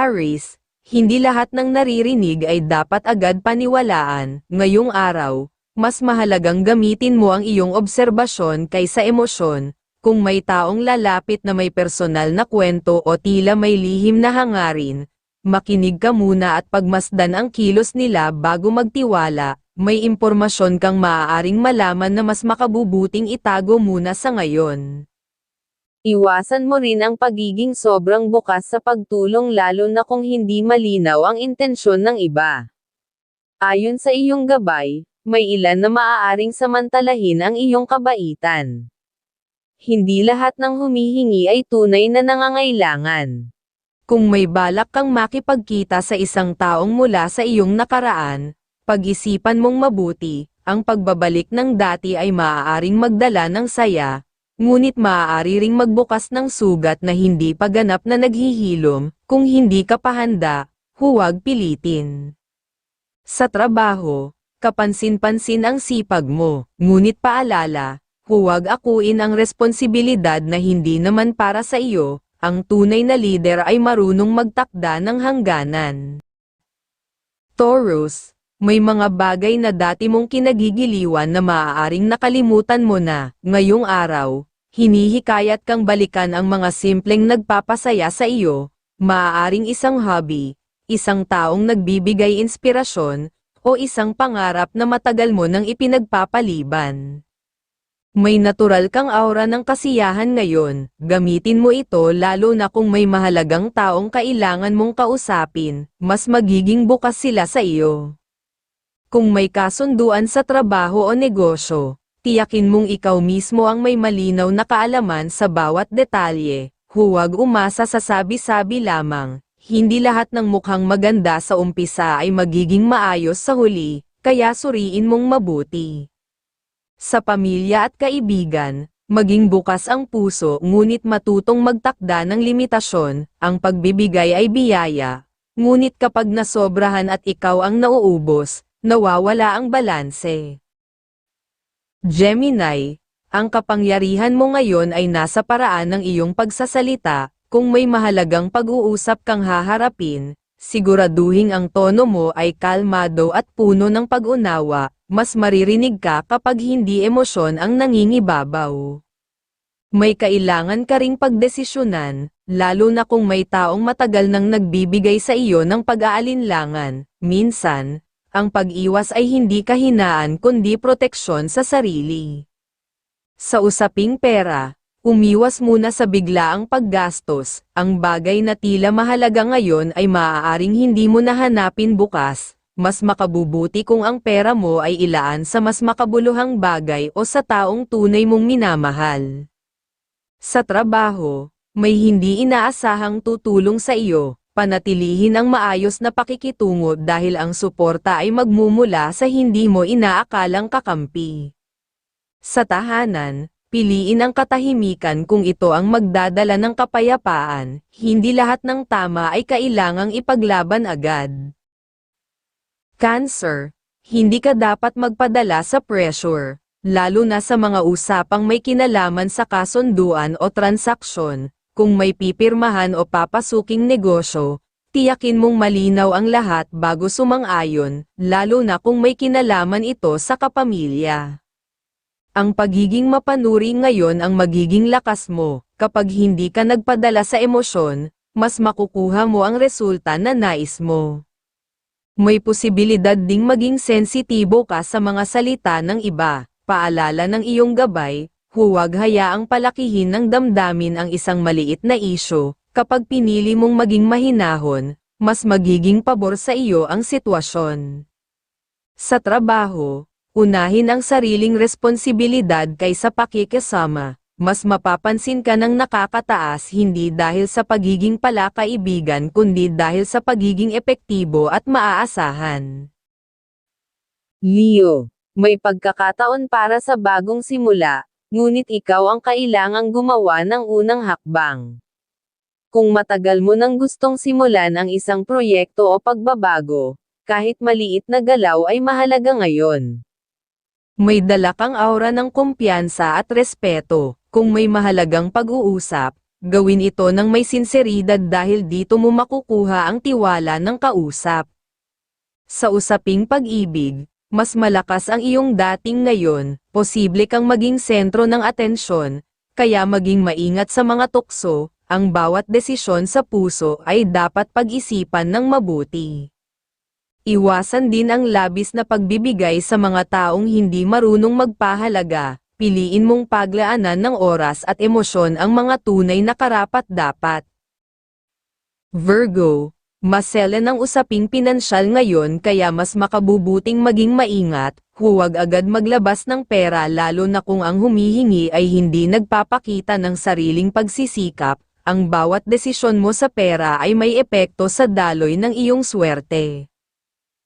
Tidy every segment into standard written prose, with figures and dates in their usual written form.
Aries, hindi lahat ng naririnig ay dapat agad paniwalaan. Ngayong araw, mas mahalagang gamitin mo ang iyong obserbasyon kaysa emosyon. Kung may taong lalapit na may personal na kwento o tila may lihim na hangarin, makinig ka muna at pagmasdan ang kilos nila bago magtiwala. May impormasyon kang maaaring malaman na mas makabubuting itago muna sa ngayon. Iwasan mo rin ang pagiging sobrang bukas sa pagtulong lalo na kung hindi malinaw ang intensyon ng iba. Ayon sa iyong gabay, may ilan na maaaring samantalahin ang iyong kabaitan. Hindi lahat ng humihingi ay tunay na nangangailangan. Kung may balak kang makipagkita sa isang taong mula sa iyong nakaraan, pag-isipan mong mabuti, ang pagbabalik ng dati ay maaaring magdala ng saya, ngunit maaari ring magbukas ng sugat na hindi pa ganap na naghihilom. Kung hindi ka pa handa, huwag pilitin. Sa trabaho, kapansin-pansin ang sipag mo, ngunit paalala, huwag akuin ang responsibilidad na hindi naman para sa iyo. Ang tunay na lider ay marunong magtakda ng hangganan. Taurus, may mga bagay na dati mong kinagigiliwan na maaaring nakalimutan mo na. Ngayong araw, hinihikayat kang balikan ang mga simpleng nagpapasaya sa iyo, maaaring isang hobby, isang taong nagbibigay inspirasyon, o isang pangarap na matagal mo nang ipinagpapaliban. May natural kang aura ng kasiyahan ngayon, gamitin mo ito lalo na kung may mahalagang taong kailangan mong kausapin, mas magiging bukas sila sa iyo. Kung may kasunduan sa trabaho o negosyo, tiyakin mong ikaw mismo ang may malinaw na kaalaman sa bawat detalye, huwag umasa sa sabi-sabi lamang. Hindi lahat ng mukhang maganda sa umpisa ay magiging maayos sa huli, kaya suriin mong mabuti. Sa pamilya at kaibigan, maging bukas ang puso ngunit matutong magtakda ng limitasyon. Ang pagbibigay ay biyaya, ngunit kapag nasobrahan at ikaw ang nauubos, nawawala ang balanse. Gemini, ang kapangyarihan mo ngayon ay nasa paraan ng iyong pagsasalita. Kung may mahalagang pag-uusap kang haharapin, siguraduhin ang tono mo ay kalmado at puno ng pag-unawa. Mas maririnig ka kapag hindi emosyon ang nangingibabaw. May kailangan ka ring pagdesisyonan, lalo na kung may taong matagal nang nagbibigay sa iyo ng pag-aalinlangan. Minsan, ang pag-iwas ay hindi kahinaan kundi proteksyon sa sarili. Sa usaping pera, umiwas muna sa biglaang paggastos. Ang bagay na tila mahalaga ngayon ay maaaring hindi mo nahanapin bukas. Mas makabubuti kung ang pera mo ay ilaan sa mas makabuluhang bagay o sa taong tunay mong minamahal. Sa trabaho, may hindi inaasahang tutulong sa iyo. Panatilihin ang maayos na pakikitungo dahil ang suporta ay magmumula sa hindi mo inaakalang kakampi. Sa tahanan, piliin ang katahimikan kung ito ang magdadala ng kapayapaan. Hindi lahat ng tama ay kailangang ipaglaban agad. Cancer, hindi ka dapat magpadala sa pressure, lalo na sa mga usapang may kinalaman sa kasunduan o transaksyon. Kung may pipirmahan o papasuking negosyo, tiyakin mong malinaw ang lahat bago sumang-ayon, lalo na kung may kinalaman ito sa kapamilya. Ang pagiging mapanuri ngayon ang magiging lakas mo. Kapag hindi ka nagpadala sa emosyon, mas makukuha mo ang resulta na nais mo. May posibilidad ding maging sensitibo ka sa mga salita ng iba. Paalala ng iyong gabay, huwag hayaang palakihin ng damdamin ang isang maliit na isyu. Kapag pinili mong maging mahinahon, mas magiging pabor sa iyo ang sitwasyon. Sa trabaho, unahin ang sariling responsibilidad kaysa pakikisama. Mas mapapansin ka ng nakakataas hindi dahil sa pagiging palakaibigan kundi dahil sa pagiging epektibo at maaasahan. Leo, may pagkakataon para sa bagong simula, ngunit ikaw ang kailangang gumawa ng unang hakbang. Kung matagal mo nang gustong simulan ang isang proyekto o pagbabago, kahit maliit na galaw ay mahalaga ngayon. May dala kang aura ng kumpiyansa at respeto. Kung may mahalagang pag-uusap, Gawin ito ng may sinseridad dahil dito mo makukuha ang tiwala ng kausap. Sa usaping pag-ibig, mas malakas ang iyong dating ngayon, posible kang maging sentro ng atensyon, kaya maging maingat sa mga tukso, ang bawat desisyon sa puso ay dapat pag-isipan ng mabuti. Iwasan din ang labis na pagbibigay sa mga taong hindi marunong magpahalaga. Piliin mong paglaanan ng oras at emosyon ang mga tunay na karapat-dapat. Virgo, maselan ang usaping pinansyal ngayon kaya mas makabubuting maging maingat, huwag agad maglabas ng pera lalo na kung ang humihingi ay hindi nagpapakita ng sariling pagsisikap, ang bawat desisyon mo sa pera ay may epekto sa daloy ng iyong swerte.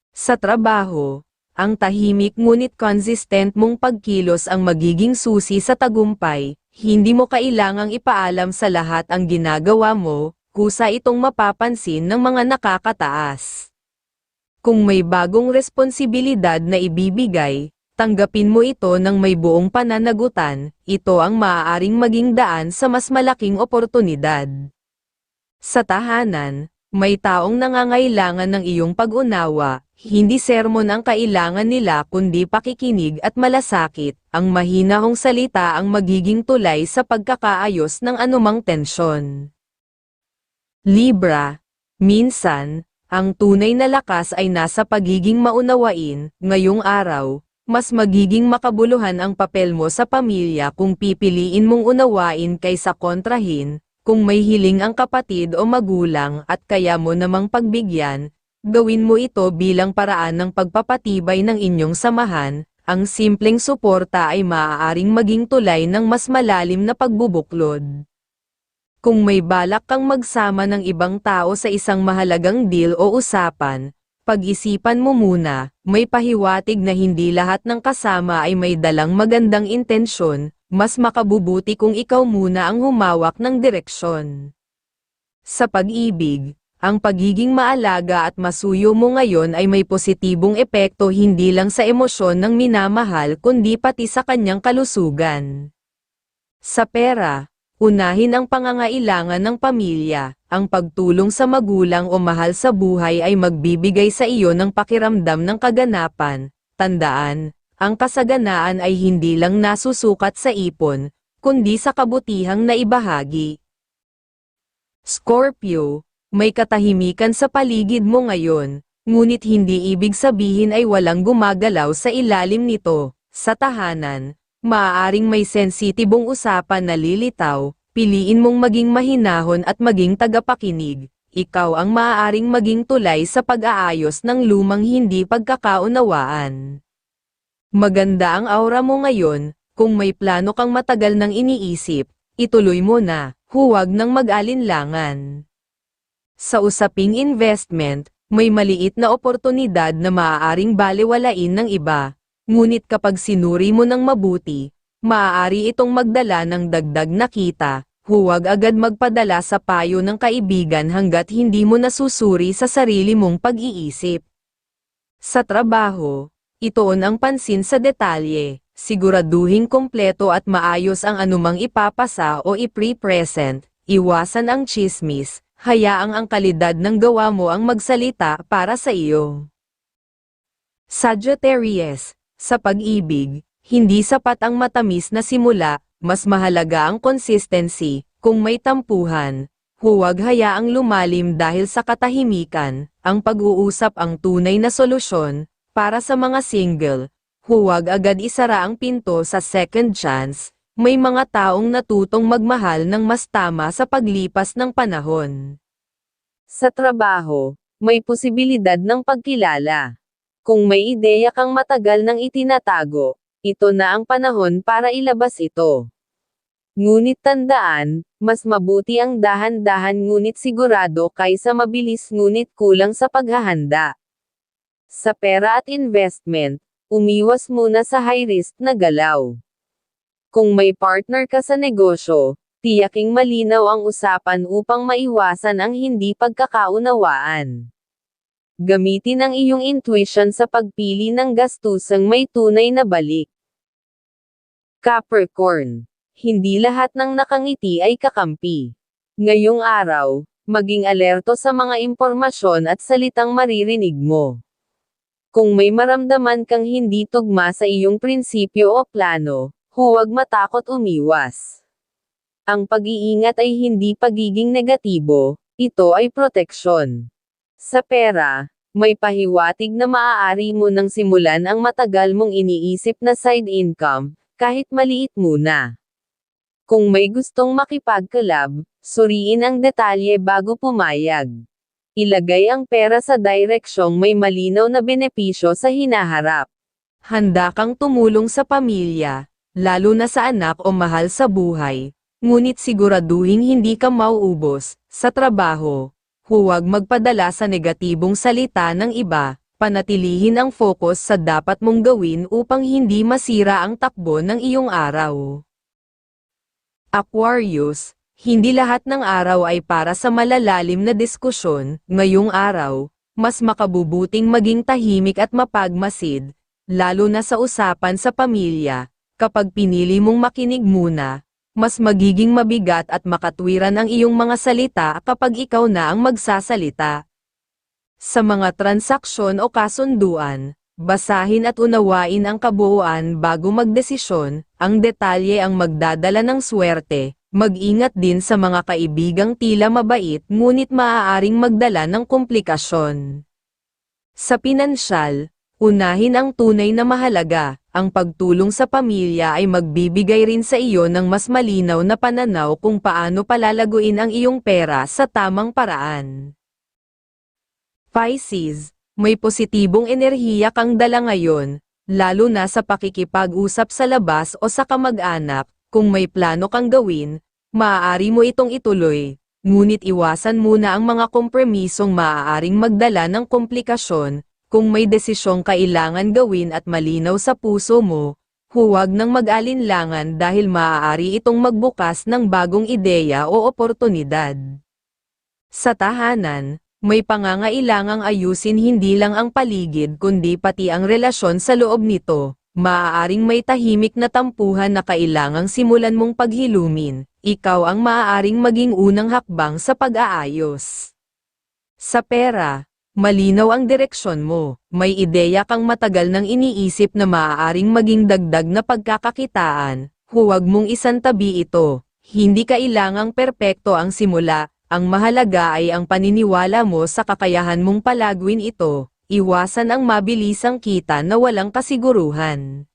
Sa trabaho, ang tahimik ngunit consistent mong pagkilos ang magiging susi sa tagumpay, hindi mo kailangang ipaalam sa lahat ang ginagawa mo, kusa itong mapapansin ng mga nakakataas. Kung may bagong responsibilidad na ibibigay, tanggapin mo ito ng may buong pananagutan, ito ang maaaring maging daan sa mas malaking oportunidad. Sa tahanan, may taong nangangailangan ng iyong pag-unawa, hindi sermon ang kailangan nila kundi pakikinig at malasakit, ang mahinahong salita ang magiging tulay sa pagkakaayos ng anumang tensyon. Libra, minsan, ang tunay na lakas ay nasa pagiging maunawain, ngayong araw, mas magiging makabuluhan ang papel mo sa pamilya kung pipiliin mong unawain kaysa kontrahin, kung may hiling ang kapatid o magulang at kaya mo namang pagbigyan, gawin mo ito bilang paraan ng pagpapatibay ng inyong samahan, ang simpleng suporta ay maaaring maging tulay ng mas malalim na pagbubuklod. Kung may balak kang magsama ng ibang tao sa isang mahalagang deal o usapan, pag-isipan mo muna, may pahiwatig na hindi lahat ng kasama ay may dalang magandang intensyon, mas makabubuti kung ikaw muna ang humawak ng direksyon. Sa pag-ibig, ang pagiging maalaga at masuyo mo ngayon ay may positibong epekto hindi lang sa emosyon ng minamahal kundi pati sa kanyang kalusugan. Sa pera, unahin ang pangangailangan ng pamilya, ang pagtulong sa magulang o mahal sa buhay ay magbibigay sa iyo ng pakiramdam ng kaganapan. Tandaan, ang kasaganaan ay hindi lang nasusukat sa ipon, kundi sa kabutihang naibahagi. Scorpio, may katahimikan sa paligid mo ngayon, ngunit hindi ibig sabihin ay walang gumagalaw sa ilalim nito. Sa tahanan, maaaring may sensitibong usapan na lilitaw, piliin mong maging mahinahon at maging tagapakinig. Ikaw ang maaaring maging tulay sa pag-aayos ng lumang hindi pagkakaunawaan. Maganda ang aura mo ngayon, kung may plano kang matagal nang iniisip, ituloy mo na, huwag nang mag-alinlangan. Sa usaping investment, may maliit na oportunidad na maaaring balewalain ng iba, ngunit kapag sinuri mo ng mabuti, maaari itong magdala ng dagdag na kita, huwag agad magpadala sa payo ng kaibigan hanggat hindi mo nasusuri sa sarili mong pag-iisip. Sa trabaho, itoon ang pansin sa detalye, siguraduhing kompleto at maayos ang anumang ipapasa o i-present, iwasan ang tsismis, hayaang ang kalidad ng gawa mo ang magsalita para sa iyo. Sagittarius, sa pag-ibig, hindi sapat ang matamis na simula, mas mahalaga ang consistency, kung may tampuhan, huwag hayaang lumalim dahil sa katahimikan, ang pag-uusap ang tunay na solusyon. Para sa mga single, huwag agad isara ang pinto sa second chance, may mga taong natutong magmahal ng mas tama sa paglipas ng panahon. Sa trabaho, may posibilidad ng pagkilala. Kung may ideya kang matagal nang itinatago, ito na ang panahon para ilabas ito. Ngunit tandaan, mas mabuti ang dahan-dahan ngunit sigurado kaysa mabilis ngunit kulang sa paghahanda. Sa pera at investment, umiwas muna sa high-risk na galaw. Kung may partner ka sa negosyo, tiyaking malinaw ang usapan upang maiwasan ang hindi pagkakaunawaan. Gamitin ang iyong intuition sa pagpili ng gastusang may tunay na balik. Capricorn, hindi lahat ng nakangiti ay kakampi. Ngayong araw, maging alerto sa mga impormasyon at salitang maririnig mo. Kung may maramdaman kang hindi tugma sa iyong prinsipyo o plano, huwag matakot umiwas. Ang pag-iingat ay hindi pagiging negatibo, ito ay proteksyon. Sa pera, may pahiwatig na maaari mo nang simulan ang matagal mong iniisip na side income, kahit maliit muna. Kung may gustong makipag-collab, suriin ang detalye bago pumayag. Ilagay ang pera sa direksyong may malinaw na benepisyo sa hinaharap. Handa kang tumulong sa pamilya, lalo na sa anak o mahal sa buhay, ngunit siguraduhin hindi ka mauubos sa trabaho. Huwag magpadala sa negatibong salita ng iba, panatilihin ang focus sa dapat mong gawin upang hindi masira ang takbo ng iyong araw. Aquarius, hindi lahat ng araw ay para sa malalalim na diskusyon. Ngayong araw, mas makabubuting maging tahimik at mapagmasid, lalo na sa usapan sa pamilya. Kapag pinili mong makinig muna, mas magiging mabigat at makatwiran ang iyong mga salita kapag ikaw na ang magsasalita. Sa mga transaksyon o kasunduan, basahin at unawain ang kabuuan bago magdesisyon. Ang detalye ang magdadala ng swerte. Mag-ingat din sa mga kaibigang tila mabait ngunit maaaring magdala ng komplikasyon. Sa pinansyal, unahin ang tunay na mahalaga. Ang pagtulong sa pamilya ay magbibigay rin sa iyo ng mas malinaw na pananaw kung paano palalaguin ang iyong pera sa tamang paraan. Pisces, may positibong enerhiya kang dala ngayon, lalo na sa pakikipag-usap sa labas o sa kamag-anak. Kung may plano kang gawin, maaari mo itong ituloy, ngunit iwasan muna ang mga kompromisong maaaring magdala ng komplikasyon. Kung may desisyong kailangan gawin at malinaw sa puso mo, huwag nang mag-alinlangan dahil maaari itong magbukas ng bagong ideya o oportunidad. Sa tahanan, may pangangailangang ayusin hindi lang ang paligid kundi pati ang relasyon sa loob nito. Maaaring may tahimik na tampuhan na kailangang simulan mong paghilumin. Ikaw ang maaaring maging unang hakbang sa pag-aayos. Sa pera, malinaw ang direksyon mo. May ideya kang matagal nang iniisip na maaaring maging dagdag na pagkakakitaan. Huwag mong isantabi ito. Hindi kailangang perpekto ang simula. Ang mahalaga ay ang paniniwala mo sa kakayahan mong palaguin ito. Iwasan ang mabilisang kita na walang kasiguruhan.